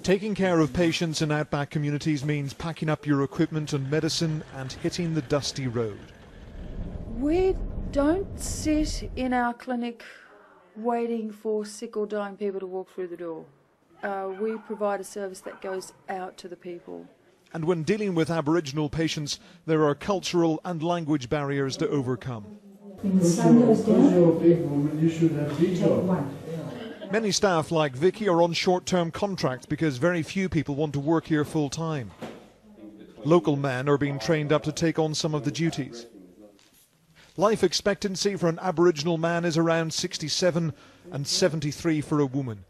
Taking care of patients in outback communities means packing up your equipment and medicine and hitting the dusty road. We don't sit in our clinic waiting for sick or dying people to walk through the door. We provide a service that goes out to the people. And when dealing with Aboriginal patients, there are cultural and language barriers to overcome. Many staff like Vicky are on short-term contracts because very few people want to work here full-time. Local men are being trained up to take on some of the duties. Life expectancy for an Aboriginal man is around 67 and 73 for a woman.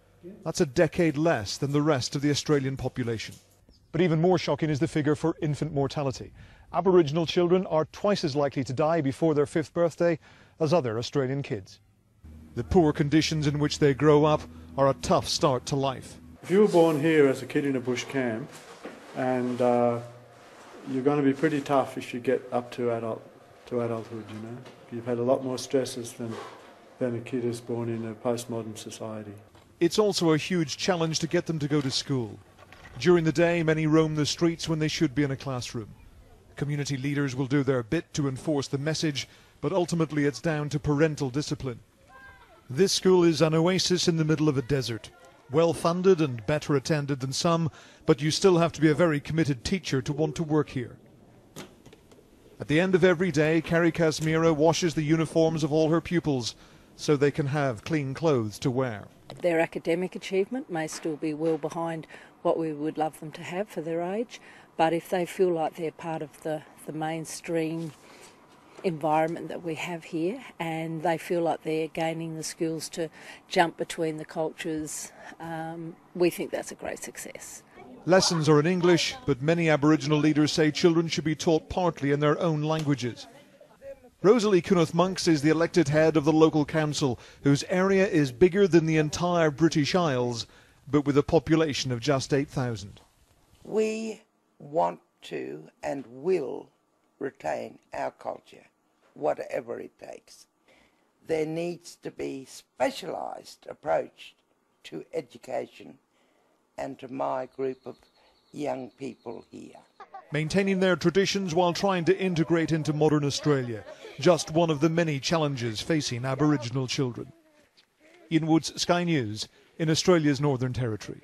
That's a decade less than the rest of the Australian population. But even more shocking is the figure for infant mortality. Aboriginal children are twice as likely to die before their 5th birthday as other Australian kids. The poor conditions in which they grow up are a tough start to life. If you were born here as a kid in a bush camp, and you're going to be pretty tough if you get up to adulthood, you know. You've had a lot more stresses than a kid who's born in a postmodern society. It's also a huge challenge to get them to go to school. During the day, many roam the streets when they should be in a classroom. Community leaders will do their bit to enforce the message, but ultimately it's down to parental discipline. This school is an oasis in the middle of a desert. Well funded and better attended than some, but you still have to be a very committed teacher to want to work here. At the end of every day, Carrie Casmira washes the uniforms of all her pupils so they can have clean clothes to wear. Their academic achievement may still be well behind what we would love them to have for their age, but if they feel like they're part of the mainstream environment that we have here, and they feel like they're gaining the skills to jump between the cultures, we think that's a great success. Lessons are in English, but many Aboriginal leaders say children should be taught partly in their own languages. Rosalie Cunneth-Monks is the elected head of the local council, whose area is bigger than the entire British Isles, but with a population of just 8,000. We want to and will retain our culture, whatever it takes. There needs to be specialised approach to education and to my group of young people here. Maintaining their traditions while trying to integrate into modern Australia, just one of the many challenges facing Aboriginal children. Ian Woods, Sky News, in Australia's Northern Territory.